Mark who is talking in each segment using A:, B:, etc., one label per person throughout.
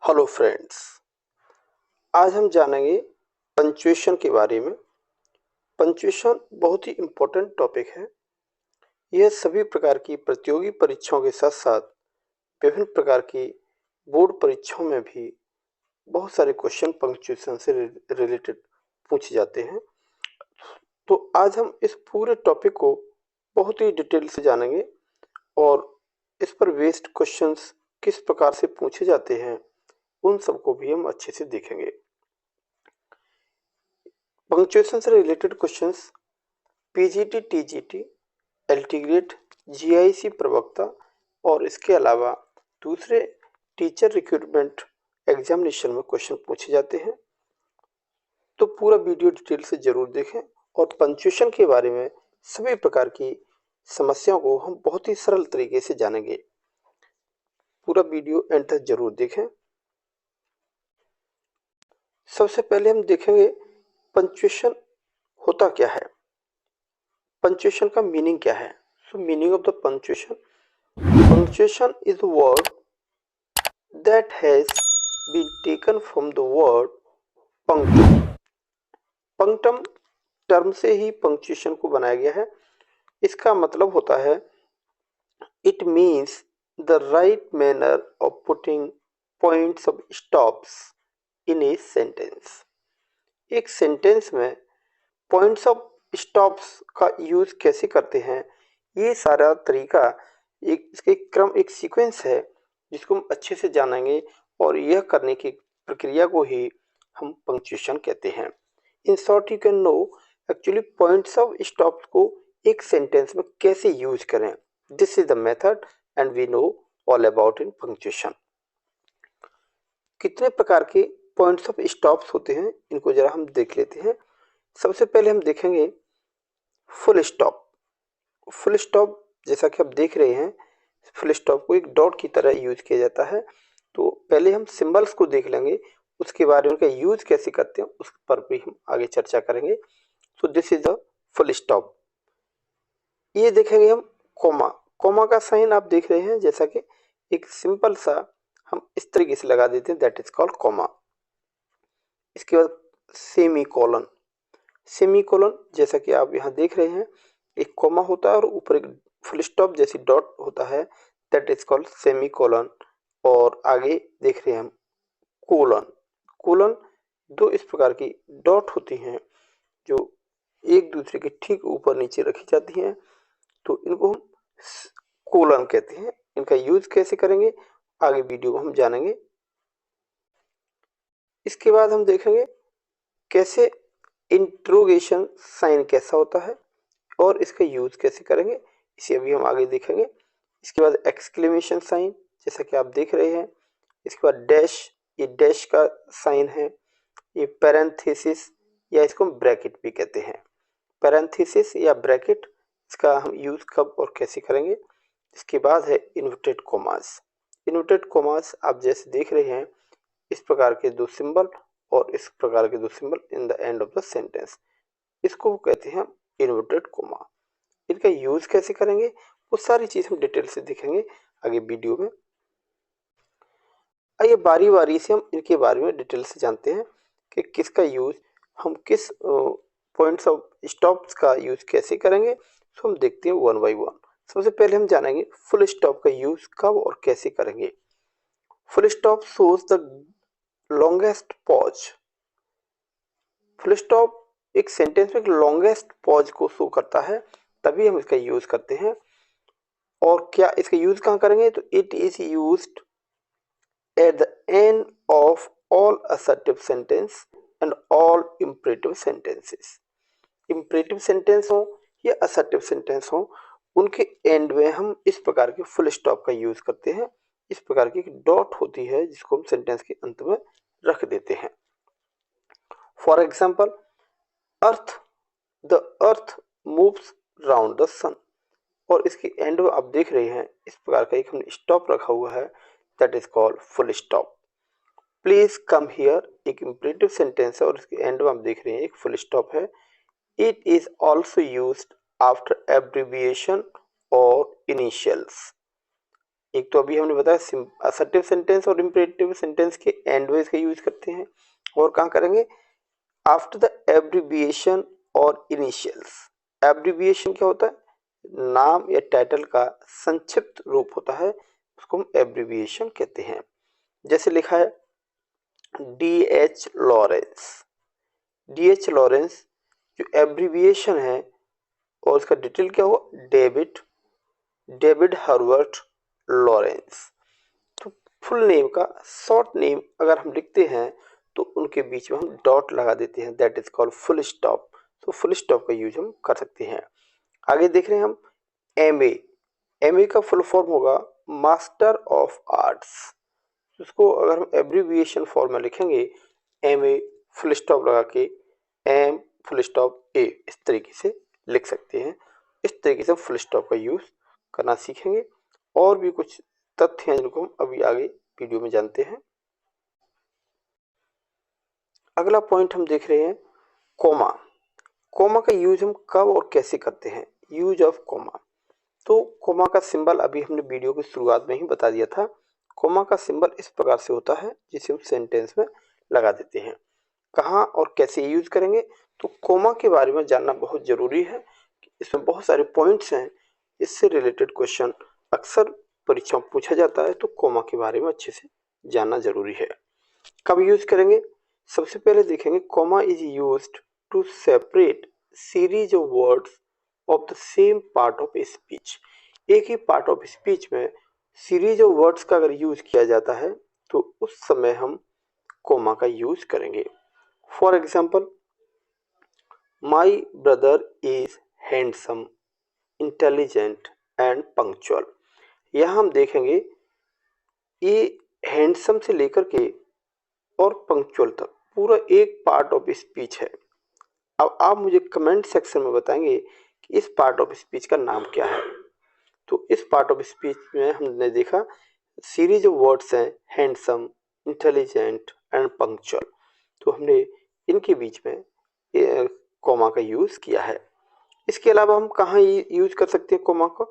A: Hello friends, आज हम जानेंगे पंक्चुएशन के बारे में। पंक्चुएशन बहुत ही इम्पोर्टेंट टॉपिक है। यह सभी प्रकार की प्रतियोगी परीक्षाओं के साथ साथ विभिन्न प्रकार की बोर्ड परीक्षाओं में भी बहुत सारे क्वेश्चन पंक्चुएशन से रिलेटेड पूछे जाते हैं। तो आज हम इस पूरे टॉपिक को बहुत ही डिटेल से जानेंगे और इस पर बेस्ड क्वेश्चंस किस प्रकार से पूछे जाते हैं उन सबको भी हम अच्छे से देखेंगे। पंक्चुएशन से related questions PGT, TGT, LT grade, GIC प्रवक्ता और इसके अलावा दूसरे टीचर रिक्रूटमेंट एग्जामिनेशन में क्वेश्चन पूछे जाते हैं। तो पूरा वीडियो डिटेल से जरूर देखें और पंक्चुएशन के बारे में सभी प्रकार की समस्याओं को हम बहुत ही सरल तरीके से जानेंगे। पूरा वीडियो एंड तक जरूर देखें। सबसे पहले हम देखेंगे पंक्चुएशन होता क्या है, पंक्चुएशन का मीनिंग क्या है। सो meaning of the punctuation, punctuation is a word that has been taken from the word punctum. punctum term से ही पंक्चुएशन को बनाया गया है। इसका मतलब होता है it means the right manner of putting points of stops in a sentence. एक सेंटेंस में पॉइंट्स ऑफ स्टॉप्स का यूज कैसे करते हैं, ये सारा तरीका इसके क्रम एक सीक्वेंस है जिसको हम अच्छे से जानेंगे और यह करने की प्रक्रिया को ही हम पंक्चुएशन कहते हैं। In short you can know actually points of stops को एक सेंटेंस में कैसे यूज करें। This is the method and we know all about in punctuation. कितने प्रकार के पॉइंट्स ऑफ स्टॉप्स होते हैं इनको जरा हम देख लेते हैं। सबसे पहले हम देखेंगे फुल स्टॉप। फुल स्टॉप जैसा कि आप देख रहे हैं, फुल स्टॉप को एक डॉट की तरह यूज किया जाता है। तो पहले हम सिंबल्स को देख लेंगे, उसके बारे में उनका यूज कैसे करते हैं उस पर भी हम आगे चर्चा करेंगे। So this is the full stop. ये देखेंगे हम कोमा। कोमा का साइन आप देख रहे हैं, जैसा कि एक सिंपल सा हम इस तरीके से लगा देते हैं, दैट इज कॉल्ड कोमा। इसके बाद सेमी कॉलन। सेमी कॉलन जैसा कि आप यहाँ देख रहे हैं, एक कोमा होता है और ऊपर एक फुल स्टॉप जैसी डॉट होता है, that is called semi colon. और आगे देख रहे हैं हम कोलन। कोलन दो इस प्रकार की डॉट होती हैं जो एक दूसरे के ठीक ऊपर नीचे रखी जाती हैं, तो इनको हम कोलन कहते हैं। इनका यूज कैसे करेंगे आगे वीडियो में हम जानेंगे। इसके बाद हम देखेंगे कैसे इंट्रोगेशन साइन कैसा होता है और इसका यूज कैसे करेंगे, इसे अभी हम आगे देखेंगे। इसके बाद एक्सक्लेमेशन साइन जैसा कि आप देख रहे हैं। इसके बाद डैश, ये डैश का साइन है। ये पैरेंथेसिस या इसको हम ब्रैकेट भी कहते हैं। पैरेंथेसिस या ब्रैकेट, इसका हम यूज कब और कैसे करेंगे। इसके बाद है इन्वर्टेड कोमास। इन्वर्टेड कोमास आप जैसे देख रहे हैं, इस प्रकार के दो सिंबल और इस प्रकार के दो symbol in the end of the sentence, इसको कहते हैं इन्वर्टेड कोमा। इनका यूज कैसे करेंगे वो सारी चीज हम डिटेल से देखेंगे आगे वीडियो में। आइए बारी बारी से हम इनके बारे में डिटेल से जानते हैं कि किसका यूज हम किस पॉइंट्स ऑफ स्टॉप्स का यूज कैसे करेंगे। तो हम देखते हैं वन बाय वन। सबसे पहले हम जानेंगे फुल स्टॉप का यूज कब और कैसे करेंगे। Full stop shows the longest pause. Full stop एक सेंटेंस में एक लॉन्गेस्ट पॉज को शो करता है, तभी हम इसका यूज करते हैं। और क्या इसका यूज कहाँ करेंगे, तो it is used eight the end of all assertive sentence and all imperative sentences. Imperative sentence हो या असर्टिव सेंटेंस हो, उनके एंड में हम इस प्रकार के फुल स्टॉप का यूज करते हैं। इस प्रकार की एक डॉट होती है जिसको हम सेंटेंस के अंत में रख देते हैं। For example, earth, the earth moves round the sun. और इसके एंड में आप देख रहे हैं इस प्रकार का एक हमने स्टॉप रखा हुआ है, that is called full stop. Please come here एक इंपरेटिव सेंटेंस है और इसके एंड में आप देख रहे हैं एक फुल स्टॉप है। It is also used after abbreviation और इनिशियल्स। एक तो अभी हमने बताया असर्टिव सेंटेंस और इम्पेरेटिव सेंटेंस के एंड में इसका यूज करते हैं। और कहाँ करेंगे? आफ्टर द एब्रिविएशन और इनिशियल्स। एब्रिविएशन क्या होता है? नाम या टाइटल का संक्षिप्त रूप होता है, उसको हम एब्रिविएशन कहते हैं। जैसे लिखा है DH लॉरेंस। DH लॉरेंस जो एब्रिविएशन है और उसका डिटेल क्या हो? David Herbert Lawrence. तो फुल नेम का शॉर्ट नेम अगर हम लिखते हैं तो उनके बीच में हम डॉट लगा देते हैं, that is called full stop. तो फुल स्टॉप का यूज हम कर सकते हैं। आगे देख रहे हैं हम MA का फुल फॉर्म होगा मास्टर ऑफ आर्ट्स। उसको अगर हम एब्रीविएशन फॉर्म में लिखेंगे MA फुल स्टॉप लगा के M फुल स्टॉप A, इस तरीके से लिख सकते हैं। इस तरीके से फुल स्टॉप का यूज करना सीखेंगे। और भी कुछ तथ्य हैं जिनको हम अभी आगे वीडियो में जानते हैं। अगला पॉइंट हम देख रहे हैं कोमा। कोमा का यूज हम कब और कैसे करते हैं? Use of comma. तो कोमा का सिंबल अभी हमने वीडियो की शुरुआत में ही बता दिया था। कोमा का सिंबल इस प्रकार से होता है जिसे हम सेंटेंस में लगा देते हैं। कहाँ और कैसे यूज करेंगे? तो कोमा के बारे में जानना बहुत जरूरी है। इसमें बहुत सारे पॉइंट्स हैं, इससे रिलेटेड क्वेश्चन अक्सर परीक्षा में पूछा जाता है, तो कोमा के बारे में अच्छे से जानना जरूरी है। कब यूज करेंगे? सबसे पहले देखेंगे comma is used to separate series of words of the same part of speech. एक ही पार्ट ऑफ स्पीच में सीरीज ऑफ वर्ड्स का अगर यूज किया जाता है तो उस समय हम कोमा का यूज करेंगे। For example, my brother is handsome, intelligent and punctual. यहां हम देखेंगे ये हैंडसम से लेकर के और पंक्चुअल तक पूरा एक पार्ट ऑफ स्पीच है। अब आप मुझे कमेंट सेक्शन में बताएंगे कि इस पार्ट ऑफ स्पीच का नाम क्या है। तो इस पार्ट ऑफ स्पीच में हमने देखा सीरीज ऑफ वर्ड्स हैं हैंडसम, इंटेलिजेंट एंड पंक्चुअल। तो हमने इनके बीच में कॉमा का यूज किया है। इसके अलावा हम कहाँ यूज कर सकते हैं कोमा को?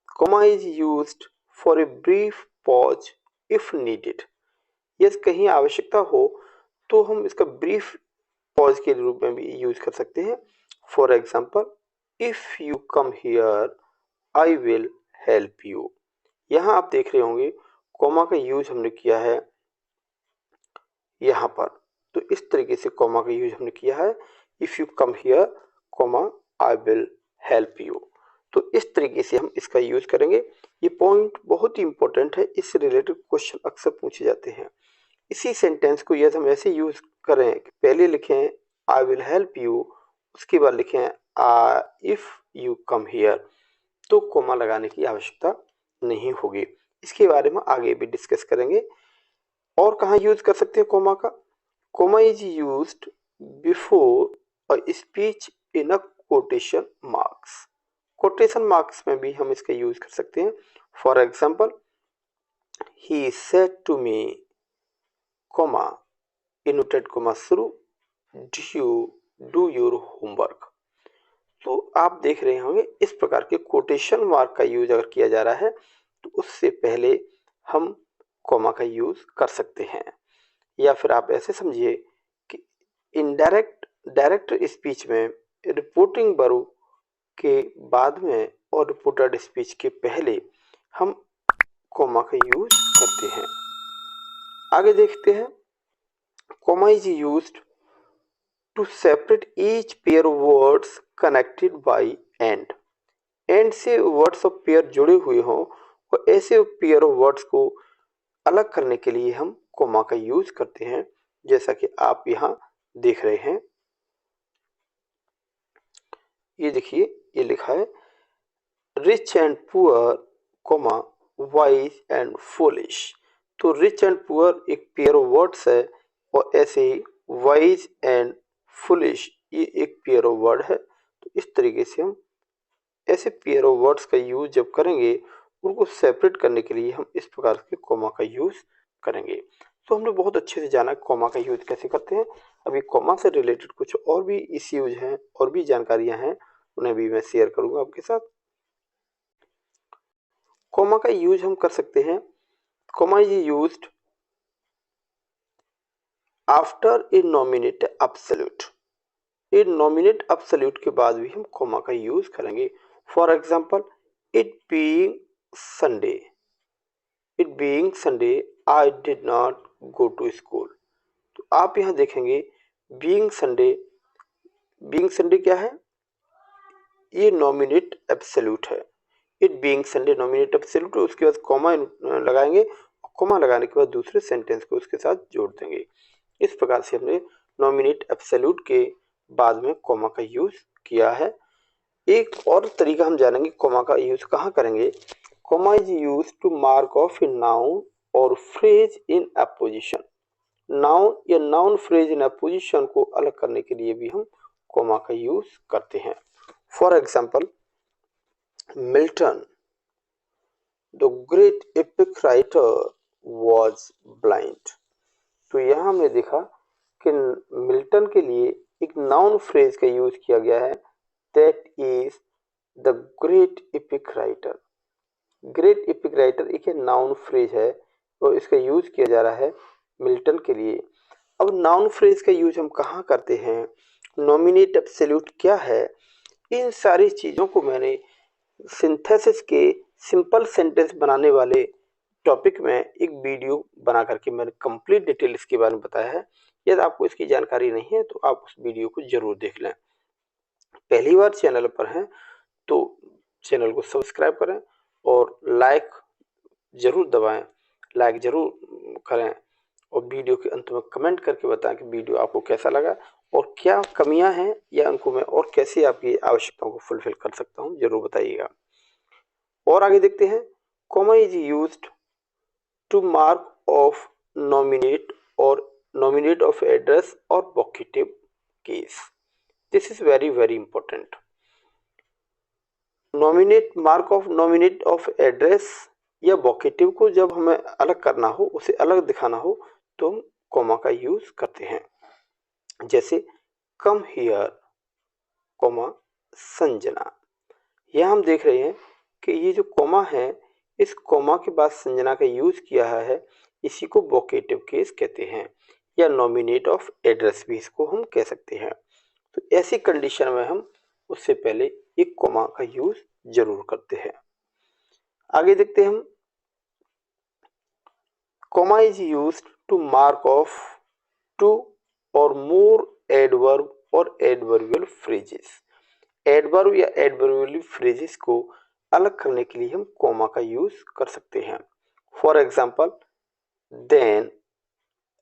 A: Comma is used for a brief pause if needed. यदि कहीं आवश्यकता हो तो हम इसका ब्रीफ पॉज के रूप में भी यूज कर सकते हैं। For example, if you come here I will help you. यहाँ आप देख रहे होंगे कोमा का यूज हमने किया है यहाँ पर। तो इस तरीके से कोमा का यूज हमने किया है, if you come here comma I will help you. तो इस तरीके से हम इसका यूज करेंगे। ये पॉइंट बहुत ही इंपॉर्टेंट है, इससे रिलेटेड क्वेश्चन अक्सर पूछे जाते हैं। इसी सेंटेंस को यदि हम ऐसे यूज करें कि पहले लिखें आई विल हेल्प यू, उसके बाद लिखें इफ यू कम हियर, तो कोमा लगाने की आवश्यकता नहीं होगी। इसके बारे में आगे भी डिस्कस करेंगे। और कहाँ यूज कर सकते हैं कोमा का? Comma is used before a speech in a quotation marks. Quotation marks में भी हम इसका यूज कर सकते हैं। For example, he said to me comma inverted comma शुरू, डू योर होमवर्क। तो आप देख रहे होंगे इस प्रकार के कोटेशन मार्क का यूज अगर किया जा रहा है तो उससे पहले हम कोमा का यूज कर सकते हैं। या फिर आप ऐसे समझिए कि डायरेक्ट स्पीच में रिपोर्टिंग वर्ब के बाद में और रिपोर्टेड स्पीच के पहले हम कोमा का यूज करते हैं। आगे देखते हैं, comma is used to separate each pair of words connected by and. And से वर्ड्स ऑफ पेयर जुड़े हुए हों और ऐसे पेयर ऑफ वर्ड्स को अलग करने के लिए हम कोमा का यूज करते हैं, जैसा कि आप यहाँ देख रहे हैं। ये देखिए, ये लिखा है rich and poor comma wise and foolish. तो रिच एंड पुअर एक पेयर ऑफ वर्ड्स है और ऐसे ही वाइज एंड फुलिश ये एक पेयर ऑफ वर्ड है। तो इस तरीके से हम ऐसे पेयर ऑफ वर्ड्स का यूज जब करेंगे उनको सेपरेट करने के लिए हम इस प्रकार के कोमा का यूज करेंगे। तो हमने बहुत अच्छे से जाना कोमा का यूज कैसे करते हैं। अभी कोमा से रिलेटेड कुछ और भी इश्यूज हैं और भी जानकारियां हैं, उन्हें भी मैं शेयर करूंगा आपके साथ। कोमा का यूज हम कर सकते हैं, comma is used after a nominate absolute. A nominate absolute के बाद भी हम कोमा का यूज करेंगे। For example, it being Sunday, it being Sunday I did not go to school. तो आप यहाँ देखेंगे बीइंग संडे, बीइंग संडे क्या है, ये नॉमिनेट एब्सोल्यूट है। It being Sunday nominate absolute, उसके बाद कॉमा लगाएंगे, कॉमा लगाने के बाद दूसरे सेंटेंस को उसके साथ जोड़ देंगे। इस प्रकार से हमने नॉमिनेट एब्सोल्यूट के बाद में कॉमा का यूज किया है। एक और तरीका हम जानेंगे कॉमा का यूज कहाँ करेंगे। Comma is use to mark off a noun और फ्रेज इन अपोजिशन। नाउन या नाउन फ्रेज इन अपोजिशन को अलग करने के लिए भी हम कॉमा का यूज करते हैं। For example, Milton the great epic writer was blind. तो यहाँ हमने देखा कि मिल्टन के लिए एक नाउन फ्रेज का यूज किया गया है, that is the great epic writer. Great epic writer एक नाउन फ्रेज है और इसका यूज किया जा रहा है मिल्टन के लिए। अब नाउन फ्रेज का यूज हम कहाँ करते हैं, नॉमिनेट एब्सोल्यूट क्या है, इन सारी चीज़ों को मैंने सिंथेसिस के सिंपल सेंटेंस बनाने वाले टॉपिक में एक वीडियो बना करके मैंने कंप्लीट डिटेल इसके बारे में बताया है। यदि आपको इसकी जानकारी नहीं है तो आप उस वीडियो को जरूर देख लें। पहली बार चैनल पर हैं तो चैनल को सब्सक्राइब करें और लाइक जरूर दबाएं, लाइक जरूर करें और वीडियो के अंत में कमेंट करके बताएं कि वीडियो आपको कैसा लगा और क्या कमियां हैं या उनको मैं और कैसे आपकी आवश्यकताओं को फुलफिल कर सकता हूं, जरूर बताइएगा। और आगे देखते हैं, comma is used to mark off nominate और nominate of address or vocative case. This is very very important. Nominate, mark off nominate of address या वोकेटिव को जब हमें अलग करना हो, उसे अलग दिखाना हो तो हम कॉमा का यूज करते हैं। जैसे कम हियर कॉमा संजना। यह हम देख रहे हैं कि ये जो कॉमा है, इस कॉमा के बाद संजना का यूज किया है, इसी को वोकेटिव केस कहते हैं या नॉमिनेट ऑफ एड्रेस भी इसको हम कह सकते हैं। तो ऐसी कंडीशन में हम उससे पहले एक कॉमा का यूज जरूर करते हैं। आगे देखते हैं हम, comma is used to mark off two और मोर एडवर्ब और एडवर्बियल फ्रेजेस। एडवर्ब या एडवर्बियल फ्रेजेस को अलग करने के लिए हम कॉमा का यूज कर सकते हैं। For example, then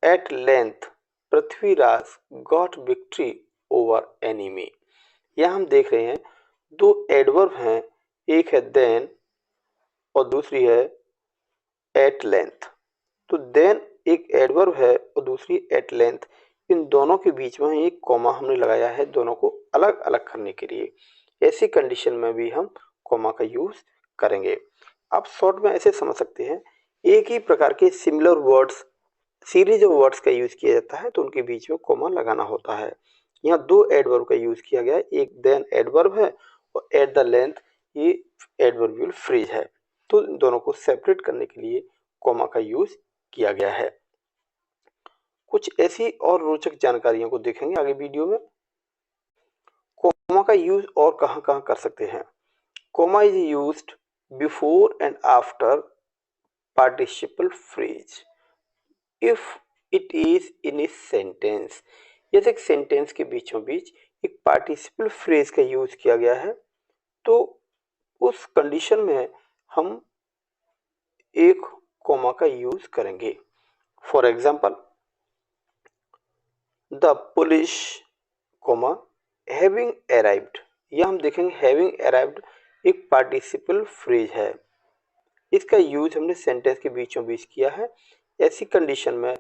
A: at length Prithviraj got victory over enemy. यह हम देख रहे हैं दो एडवर्ब हैं, एक है देन और दूसरी है एट लेंथ। तो देन एक एडवर्ब है और दूसरी एट लेंथ, इन दोनों के बीच में एक कॉमा हमने लगाया है दोनों को अलग अलग करने के लिए। ऐसी कंडीशन में भी हम कॉमा का यूज करेंगे। आप शॉर्ट में ऐसे समझ सकते हैं, एक ही प्रकार के similar words, series of words का यूज किया जाता है तो उनके बीच में कॉमा लगाना होता है। यहाँ दो एडवर्ब का यूज किया गया है, एक देन एडवर्ब है और एट द लेंथ ये एडवर्बियल फ्रेज है। तो इन दोनों को सेपरेट करने के लिए कॉमा का यूज किया गया है। कुछ ऐसी और रोचक जानकारियों को देखेंगे आगे वीडियो में। कॉमा का यूज और कहाँ कहाँ कर सकते हैं। Comma is used before and after participle phrase if it is in a sentence. यदि एक सेंटेंस के बीचों बीच एक पार्टिसिपल फ्रेज का यूज किया गया है तो उस कंडीशन में हम एक कॉमा का यूज करेंगे। For example, the police comma having arrived. यह हम देखेंगे हैविंग अराइव्ड एक पार्टिसिपल फ्रेज है, इसका यूज हमने सेंटेंस के बीचों बीच किया है। ऐसी कंडीशन में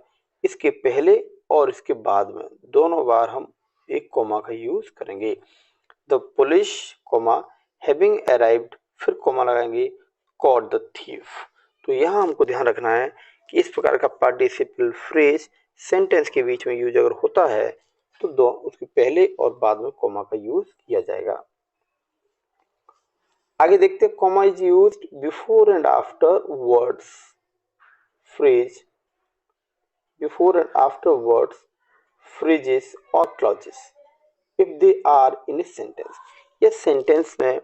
A: इसके पहले और इसके बाद में दोनों बार हम एक कॉमा का यूज करेंगे। The police comma having arrived, फिर कॉमा लगाएंगे, कॉट द थीफ। तो यहाँ हमको ध्यान रखना है कि इस प्रकार का पार्टिसिपल फ्रेज सेंटेंस के बीच में यूज अगर होता है तो दो उसके पहले और बाद में कॉमा का यूज किया जाएगा। आगे देखते हैं, comma is used before and after words, phrase, before and after words, phrases और clauses if they are in a sentence. ये सेंटेंस में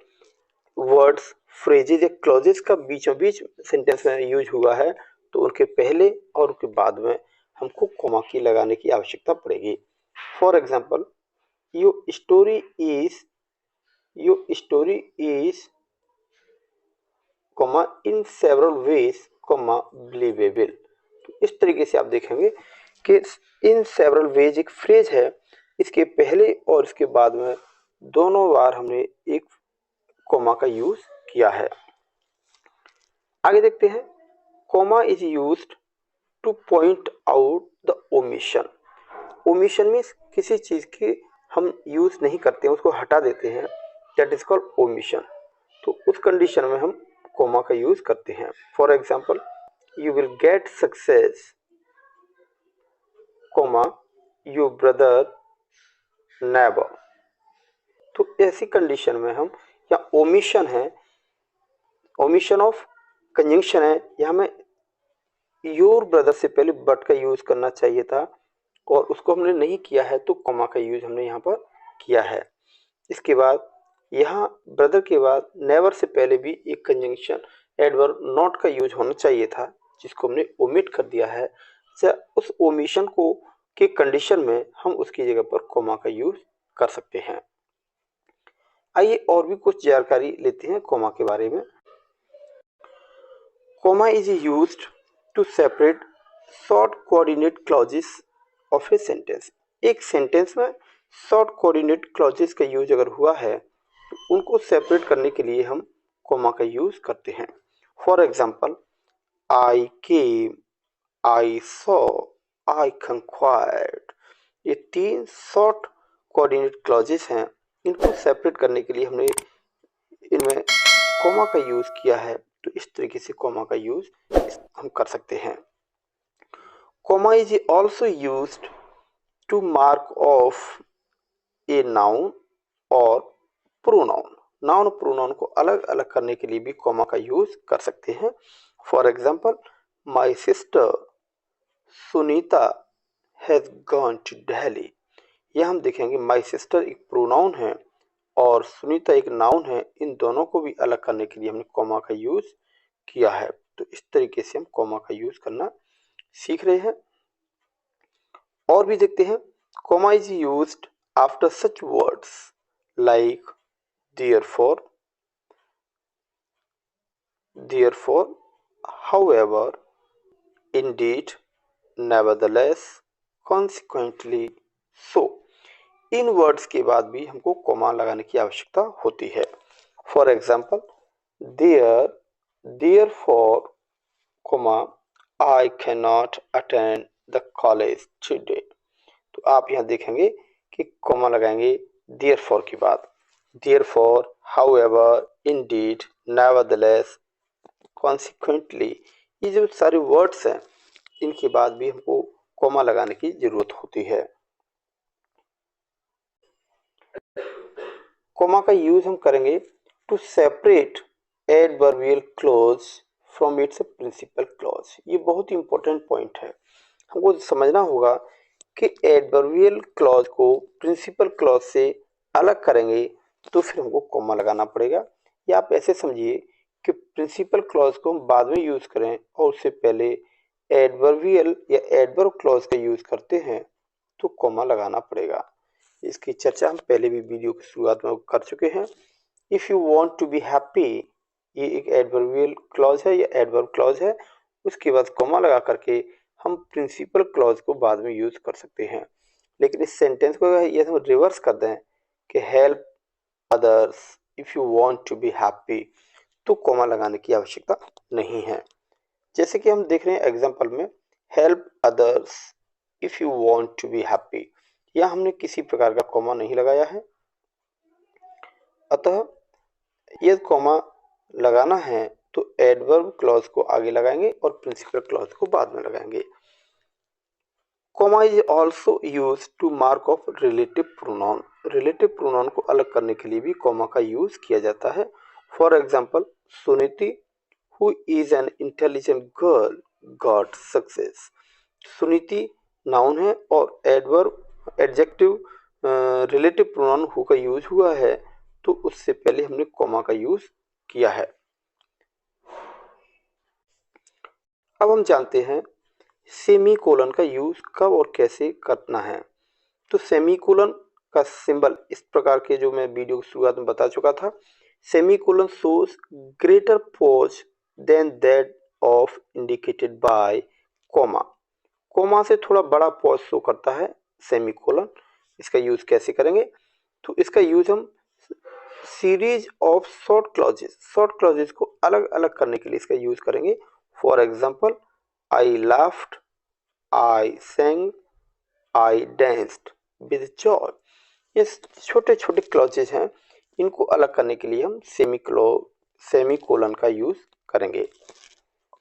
A: वर्ड्स, फ्रेजेस या क्लॉजेस का बीचों बीच सेंटेंस में यूज हुआ है तो उनके पहले और उनके बाद में हमको कॉमा की लगाने की आवश्यकता पड़ेगी। For example, your story is comma in several ways comma believable. तो इस तरीके से आप देखेंगे कि इन सेवरल वेज एक फ्रेज है, इसके पहले और इसके बाद में दोनों बार हमने एक कॉमा का यूज किया है। आगे देखते हैं, comma is used two point out the omission. Omission means किसी चीज की हम यूज नहीं करते हैं, उसको हटा देते हैं, दैट इज कॉल्ड ओमिशन। तो उस कंडीशन में हम कॉमा का यूज करते हैं। For example, you will get success comma your brother never. तो ऐसी कंडीशन में हम, या ओमिशन है, ओमिशन ऑफ कंजंक्शन है, या हमें योर ब्रदर से पहले बट का यूज करना चाहिए था और उसको हमने नहीं किया है तो कॉमा का यूज हमने यहाँ पर किया है। इसके बाद यहाँ ब्रदर के बाद नेवर से पहले भी एक कंजंक्शन एडवर्ब नॉट का यूज होना चाहिए था जिसको हमने ओमिट कर दिया है। उस ओमिशन को के कंडीशन में हम उसकी जगह पर कॉमा का यूज कर सकते हैं। आइए और भी कुछ जानकारी लेते हैं कॉमा के बारे में। Comma is used to separate short coordinate clauses of a sentence. एक सेंटेंस में शॉर्ट कोऑर्डिनेट क्लॉजेस का यूज अगर हुआ है तो उनको सेपरेट करने के लिए हम कॉमा का यूज करते हैं। For example, I came, I saw, I conquered, ये तीन शॉर्ट कोऑर्डिनेट क्लॉजेस हैं। इनको सेपरेट करने के लिए हमने इनमें कॉमा का यूज किया है, तो इस तरीके से कॉमा का यूज हम कर सकते हैं। Comma is also used to mark off a noun और प्रोनाउन। नाउन और प्रोनाउन को अलग अलग करने के लिए भी कॉमा का यूज कर सकते हैं। For example, my sister Sunita has gone to Delhi. यह हम देखेंगे माई सिस्टर एक प्रोनाउन है और सुनीता एक नाउन है, इन दोनों को भी अलग करने के लिए हमने कॉमा का यूज किया है। तो इस तरीके से हम कॉमा का यूज करना सीख रहे हैं। और भी देखते हैं, comma is used after such words like therefore, however, indeed, nevertheless, consequently, so। In words के बाद भी हमको कॉमा लगाने की आवश्यकता होती है। For example, therefore, I cannot attend the college today। तो आप यहाँ देखेंगे कि कॉमा लगाएंगे therefore के बाद। therefore, however, indeed, nevertheless, consequently, ये जो सारे वर्ड्स हैं इनके बाद भी हमको कॉमा लगाने की जरूरत होती है। कॉमा का यूज हम करेंगे to separate adverbial clause from its principal clause. ये बहुत ही इंपॉर्टेंट पॉइंट है, हमको समझना होगा कि एडवर्बियल क्लॉज को प्रिंसिपल क्लॉज से अलग करेंगे तो फिर हमको कॉमा लगाना पड़ेगा। या आप ऐसे समझिए कि प्रिंसिपल क्लॉज को हम बाद में यूज करें और उससे पहले एडवर्बियल या एडवर्ब क्लॉज का यूज करते हैं तो कॉमा लगाना पड़ेगा। इसकी चर्चा हम पहले भी वीडियो की शुरुआत में कर चुके हैं। If you want to be happy, ये एक एडवर्बियल क्लॉज है या एडवर्ब क्लॉज है, उसके बाद कॉमा लगा करके हम प्रिंसिपल क्लॉज को बाद में यूज कर सकते हैं। लेकिन इस सेंटेंस को ये हम रिवर्स कर दें कि help others if you want to be happy, तो कॉमा लगाने की आवश्यकता नहीं है। जैसे कि हम देख रहे हैं एग्जांपल में, help others if you want to be happy, यह हमने किसी प्रकार का कॉमा नहीं लगाया है। अतः यदि कॉमा लगाना है तो एडवर्ब क्लॉज को आगे लगाएंगे और प्रिंसिपल क्लॉज को बाद में लगाएंगे। Comma is also use to mark off relative pronoun. Relative pronoun को अलग करने के लिए भी कॉमा का यूज किया जाता है। For example, Suniti who is an intelligent girl got success. Suniti noun है और adverb adjective relative pronoun who का यूज हुआ है, तो उससे पहले हमने कॉमा का यूज किया है। अब हम जानते हैं सेमीकोलन का यूज कब और कैसे करना है। तो सेमीकोलन का सिंबल इस प्रकार के, जो मैं वीडियो की शुरुआत में बता चुका था, semicolon shows greater pause than that of indicated by comma. Comma से थोड़ा बड़ा पॉज शो करता है सेमीकोलन। इसका यूज कैसे करेंगे? तो इसका यूज हम सीरीज ऑफ शॉर्ट क्लॉजेस को अलग अलग करने के लिए इसका यूज करेंगे। For example, I laughed, I sang, I danced with joy. ये छोटे छोटे क्लॉजेज हैं, इनको अलग करने के लिए हम सेमीकोलन का यूज करेंगे।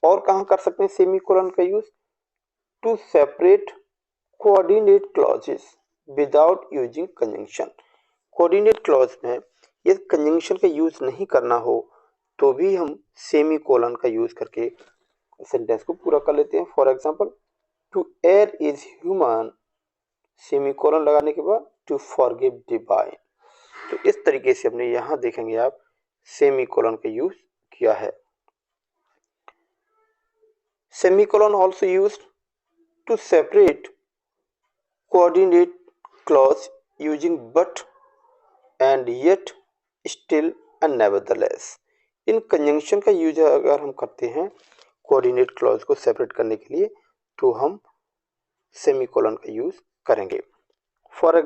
A: और कहाँ कर सकते हैं सेमीकोलन का use? To separate coordinate clauses without using conjunction. Coordinate clause में यदि कंजंक्शन का यूज नहीं करना हो तो भी हम सेमीकोलन का यूज करके सेंटेंस को पूरा कर लेते हैं। For example, to err is human, semicolon लगाने के बाद टू फॉरगिव डिवाइन। तो इस तरीके से हमने यहाँ देखेंगे आप सेमीकोलन का यूज किया है। Semicolon also used to separate coordinate clause using but and yet, still and nevertheless. इन कंजंक्शन का यूज अगर हम करते हैं कोऑर्डिनेट क्लॉज को सेपरेट करने के लिए, तो हम सेमीकोलन का यूज करेंगे। For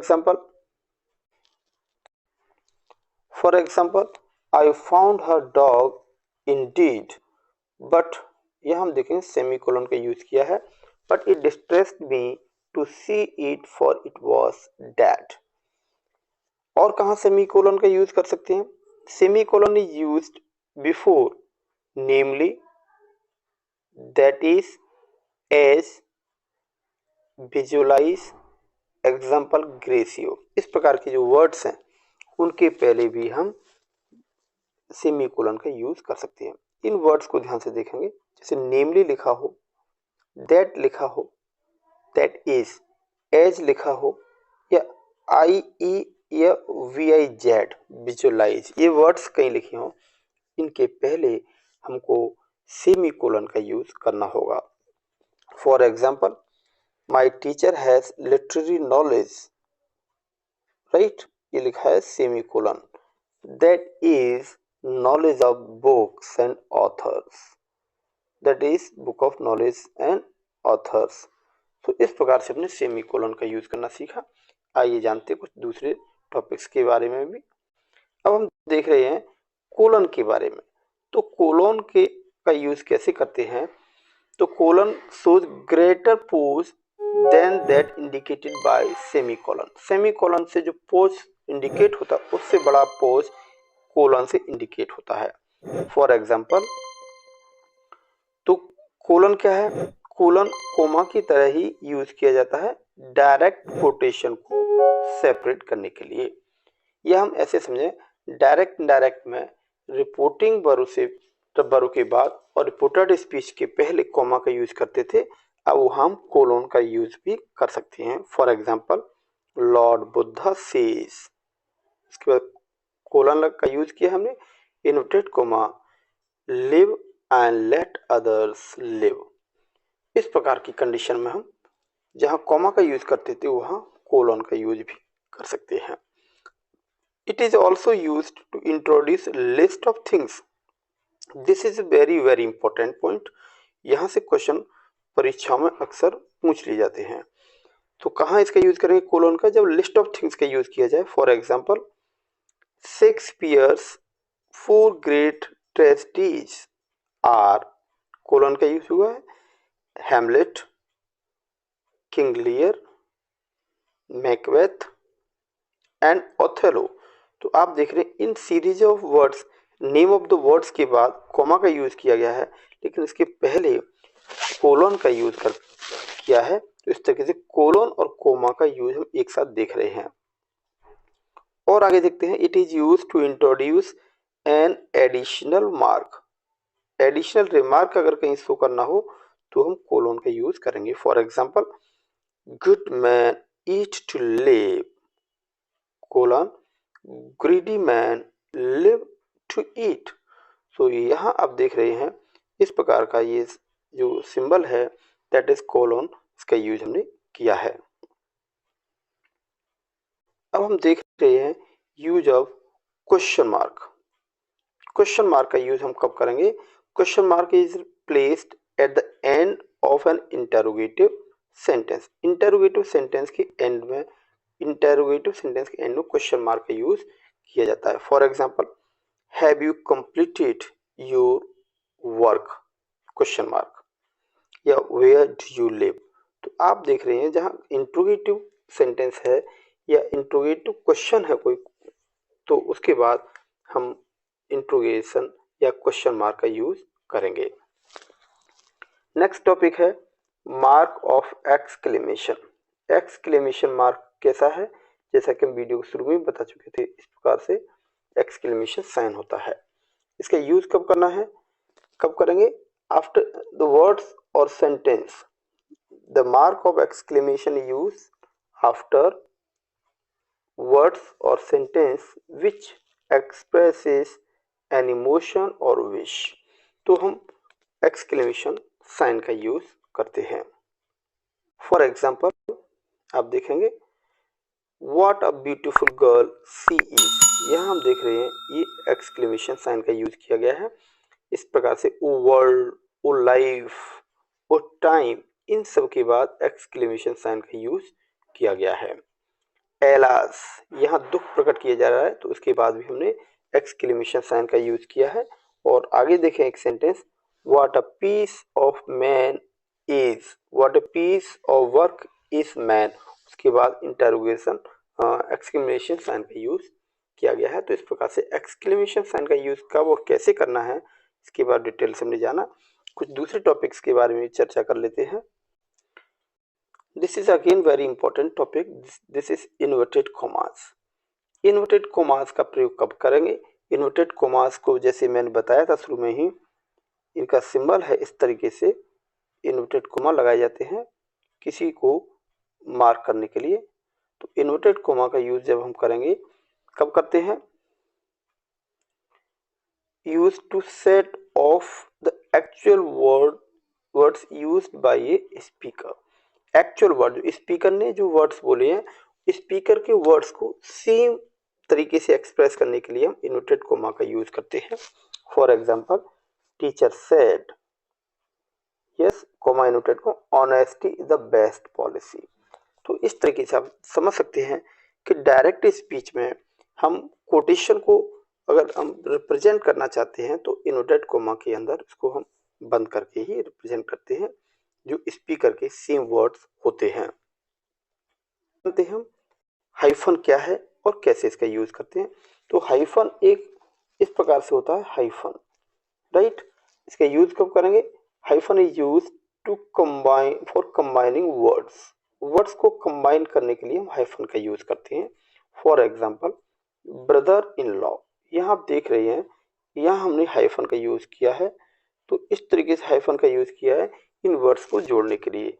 A: example, I found her dog indeed, but यह हम देखेंगे सेमीकोलन का यूज किया है, but it distressed me to see it for it was dead. और कहाँ सेमीकोलन का यूज कर सकते हैं? Semicolon is used before namely, that is, as, visualize, example, ग्रेसियो। इस प्रकार के जो वर्ड्स हैं उनके पहले भी हम सेमीकोलन का यूज कर सकते हैं। इन वर्ड्स को ध्यान से देखेंगे, जैसे नेमली लिखा हो, दैट लिखा हो, दैट इज, एज लिखा हो, या आई ई या वी आई जेड, विजुअलाइज, ये वर्ड्स कहीं लिखे हों, इनके पहले हमको सेमीकोलन का यूज करना होगा। For example, my teacher has literary knowledge, right, ये लिखा है semicolon. That is knowledge of books and authors, that is book of knowledge and authors. तो इस प्रकार से हमने सेमीकोलन का यूज करना सीखा। आइए जानते हैं कुछ दूसरे टॉपिक्स के बारे में भी। अब हम देख रहे हैं कोलन के बारे में। तो कोलन के का यूज कैसे करते हैं? तो colon shows greater pause than that indicated by semicolon. Semicolon से जो पोज इंडिकेट होता है उससे बड़ा पोज कोलन से इंडिकेट होता है। फॉर एग्जाम्पल, तो कोलन क्या है? कोलन कोमा की तरह ही यूज किया जाता है डायरेक्ट कोटेशन को सेपरेट करने के लिए। यह हम ऐसे समझें, डायरेक्ट इनडायरेक्ट में रिपोर्टिंग वर्ब के बाद और रिपोर्टेड स्पीच के पहले कोमा का यूज करते थे, अब हम कोलन का यूज भी कर सकते हैं। For example, Lord Buddha says, इसके बाद कोलन का यूज किया हमने, inverted coma, live and let others live. इस प्रकार की कंडीशन में हम जहां कॉमा का यूज करते थे वहां कोलन का यूज भी कर सकते हैं। It is also used to introduce list of things. This is very very important point. यहाँ से क्वेश्चन परीक्षाओं में अक्सर पूछ लिए जाते हैं। तो कहाँ इसका यूज करेंगे कोलन का? जब लिस्ट ऑफ थिंग्स का यूज किया जाए। For example, Shakespeare's 4 great tragedies are, colon का यूज हुआ है, Hamlet, King Lear, Macbeth and Othello. तो आप देख रहे हैं इन series of words, name of the words के बाद कॉमा का यूज किया गया है, लेकिन इसके पहले कोलन का यूज किया है। तो इस तरीके से कोलन और कोमा का यूज हम एक साथ देख रहे हैं। और आगे देखते हैं, it is use to introduce an additional mark, additional remark अगर कहीं शो करना हो तो हम कोलोन का यूज करेंगे। For example, good man eat to live, colon greedy man live to eat. तो यहाँ आप देख रहे हैं इस प्रकार का ये जो सिंबल है दैट इज कोलोन, इसका यूज हमने किया है। अब हम देख रहे हैं use of question mark. Question mark का यूज हम कब करेंगे? Question mark is placed at the end of an interrogative sentence. Interrogative sentence के एंड में, इंटरोगेटिव सेंटेंस के एंड में क्वेश्चन मार्क का यूज किया जाता है। For example, have you completed your work, question mark, या वेयर डू यू लिव। तो आप देख रहे हैं जहाँ इंट्रोगेटिव सेंटेंस है या इंट्रोगेटिव क्वेश्चन है कोई, तो उसके बाद हम इंट्रोगेशन या क्वेश्चन मार्क का यूज करेंगे। नेक्स्ट टॉपिक है mark of exclamation. Exclamation mark कैसा है? जैसा कि हम वीडियो के शुरू में बता चुके थे, इस प्रकार से एक्सक्लेमेशन साइन होता है। इसका यूज कब करना है, कब करेंगे? आफ्टर द वर्ड्स और sentence, the mark of exclamation use after words or sentence which expresses an emotion or wish। तो हम exclamation साइन का यूज करते हैं। फॉर एग्जाम्पल आप देखेंगे What a beautiful girl she is, यहाँ हम देख रहे हैं ये exclamation साइन का यूज किया गया है। इस प्रकार से ओ वर्ल्ड, ओ लाइफ, ओ टाइम, इन सब के बाद exclamation साइन का यूज किया गया है। एलास, यहाँ दुख प्रकट किया जा रहा है, तो उसके बाद भी हमने एक्सक्लेमेशन साइन का यूज किया है। और आगे देखें एक sentence, what a piece of man is, what a piece of work is man, उसके बाद इंटरोगेशन एक्सक्लेमेशन साइन का यूज किया गया है। तो इस प्रकार से एक्सक्लेमेशन साइन का यूज कब और कैसे करना है, इसके बाद डिटेल से हमने जाना। कुछ दूसरे टॉपिक्स के बारे में चर्चा कर लेते हैं। This is again very important topic. This is inverted commas. Inverted commas का प्रयोग कब करेंगे? Inverted commas को जैसे मैंने बताया था शुरू में ही, इनका सिंबल है इस तरीके से, इन्वर्टेड कोमा लगाए जाते हैं किसी को मार्क करने के लिए। तो इन्वर्टेड कोमा का यूज जब हम करेंगे, कब करते हैं? Use to set of the actual words used by a speaker. Actual word, जो स्पीकर ने जो वर्ड्स बोले हैं, स्पीकर के वर्ड्स को सेम तरीके से एक्सप्रेस करने के लिए हम इन्वर्टेड कोमा का यूज करते हैं। For example, teacher said, yes, comma inverted को, honesty is the best policy. तो इस तरीके से आप समझ सकते हैं कि डायरेक्ट स्पीच में हम कोटेशन को अगर हम रिप्रेजेंट करना चाहते हैं तो इन्वर्टेड कोमा के अंदर इसको हम बंद करके ही रिप्रेजेंट करते हैं, जो स्पीकर के सेम वर्ड्स होते हैं। जानते हैं हम हाइफन क्या है और कैसे इसका यूज करते हैं। तो हाइफन एक इस प्रकार से होता है, हाइफन, राइट। इसका यूज कब करेंगे? Hyphen is use to combine, for combining words. Words को कंबाइन करने के लिए हम हाइफन का यूज करते हैं। For example, brother in law, यहाँ आप देख रहे हैं यहाँ हमने हाइफन का यूज किया है। तो इस तरीके से हाइफन का यूज किया है इन वर्ड्स को जोड़ने के लिए।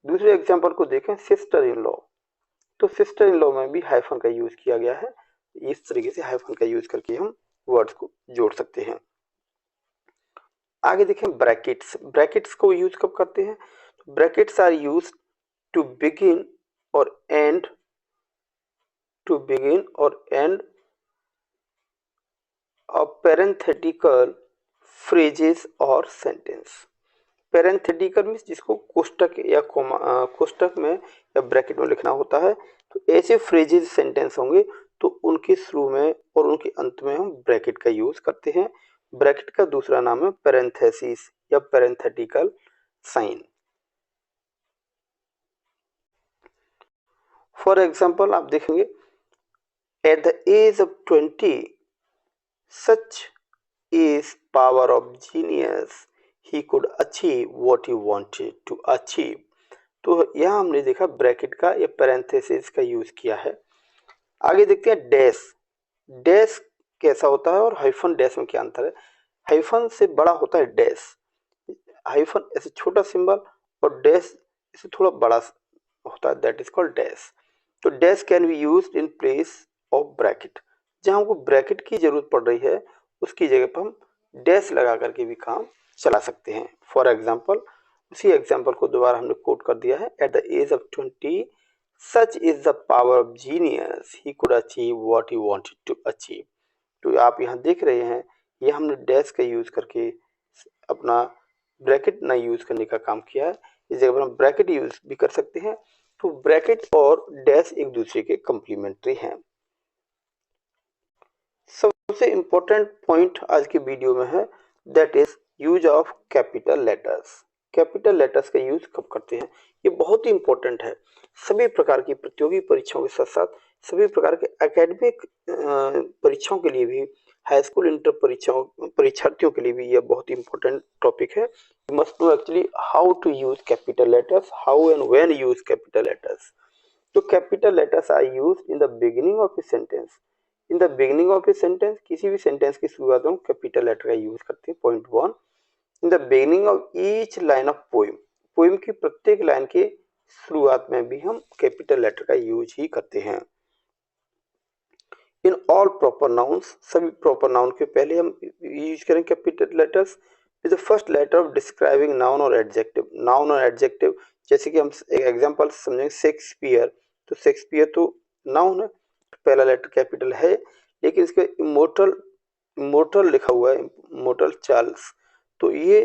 A: दूसरे एग्जाम्पल को देखें, सिस्टर इन लॉ, तो सिस्टर इन लॉ में भी हाइफन का यूज किया गया है। इस तरीके से हाइफन का यूज करके हम वर्ड्स को जोड़ सकते हैं। आगे देखें ब्रैकेट्स। ब्रैकेट्स को यूज कब करते हैं? Brackets are use to begin और एंड, टू बिगिन और एंड अ पैरेंथेटिकल फ्रेजेस और सेंटेंस। पैरेंथेटिकल मीन्स जिसको कोष्टक या कोष्टक में या ब्रैकेट में लिखना होता है। तो ऐसे फ्रेजेस सेंटेंस होंगे तो उनके शुरू में और उनके अंत में हम ब्रैकेट का यूज करते हैं। ब्रैकेट का दूसरा नाम है पैरेंथेसिस या पैरेंथेटिकल साइन। फॉर एग्जाम्पल आप देखेंगे, at the age of 20 such is power of genius, he could achieve what he wanted to achieve। तो यहाँ हमने देखा ब्रैकेट का या पैरेंथेसिस का यूज किया है। आगे देखते हैं डैश। डैश कैसा होता है और हाइफन डैश में क्या अंतर है। हाइफन से बड़ा होता है डैश, हाइफन ऐसे छोटा सिंबल और डैश इससे थोड़ा बड़ा होता है, दैट इज कॉल्ड डैश। तो dash can be used in place of bracket, जहाँ हमको ब्रैकेट की जरूरत पड़ रही है उसकी जगह पर हम डैश लगा करके भी काम चला सकते हैं। फॉर एग्जाम्पल, उसी एग्जाम्पल को दोबारा हमने कोट कर दिया है। At the age of 20 such is the power of genius, he could achieve what he wanted to achieve. तो आप यहाँ देख रहे हैं, ये हमने डैश का यूज करके अपना ब्रैकेट ना यूज करने का काम किया है। इस जगह पर हम ब्रैकेट यूज भी कर सकते हैं। तो ब्रैकेट और डैश एक दूसरे के कंप्लीमेंट्री हैं। सबसे इंपॉर्टेंट पॉइंट आज के वीडियो में है, that is use of capital letters. Capital letters का यूज कब करते हैं, ये बहुत ही इंपॉर्टेंट है। सभी प्रकार की प्रतियोगी परीक्षाओं के साथ साथ सभी प्रकार के एकेडमिक परीक्षाओं के लिए भी, हाई स्कूल इंटर परीक्षार्थियों के लिए भी यह बहुत ही इंपॉर्टेंट टॉपिक है। You must know actually how to use capital letters, how and when use capital letters. तो capital letters are used in the beginning of a sentence. In the beginning of a sentence, किसी भी sentence की शुरुआत में capital letter का use करते हैं। Point 1, in the beginning of each line of poem, poem की प्रत्येक लाइन के शुरुआत में भी हम कैपिटल लेटर का यूज ही करते हैं। इन ऑल प्रॉपर नाउन्स, सभी प्रॉपर नाउन के पहले हम यूज करें capital letters. Is the first letter of describing noun और एडजेक्टिव। नाउन और एडजेक्टिव, जैसे कि हम एक एग्जांपल समझेंगे, शेक्सपियर, तो शेक्सपियर तो नाउन है, पहला लेटर कैपिटल है, लेकिन इसके इमोर्टल, इमोर्टल लिखा हुआ है, इमोर्टल चार्ल्स, तो ये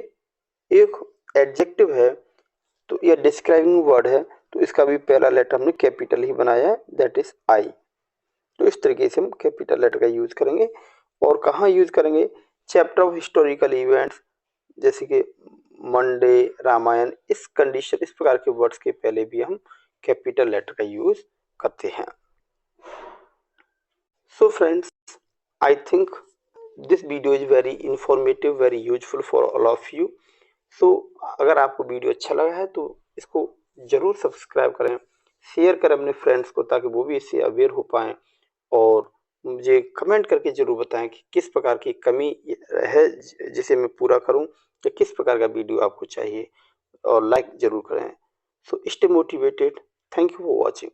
A: एक एडजेक्टिव है, तो ये डिस्क्राइबिंग वर्ड है, तो इसका भी पहला लेटर हमने कैपिटल ही बनाया है, दैट इज आई। तो इस तरीके से हम कैपिटल लेटर का यूज करेंगे। और कहाँ यूज करेंगे, चैप्टर ऑफ हिस्टोरिकल इवेंट्स, जैसे कि मंडे, रामायण, इस कंडीशन, इस प्रकार के वर्ड्स के पहले भी हम कैपिटल लेटर का यूज करते हैं। So friends, I think this video is very informative, very useful for all of you. So अगर आपको वीडियो अच्छा लगा है तो इसको जरूर सब्सक्राइब करें, शेयर करें अपने फ्रेंड्स को, ताकि वो भी इससे अवेयर हो पाएँ। और मुझे कमेंट करके ज़रूर बताएं कि किस प्रकार की कमी है जिसे मैं पूरा करूं, या किस प्रकार का वीडियो आपको चाहिए, और लाइक ज़रूर करें। So stay motivated. Thank you for watching.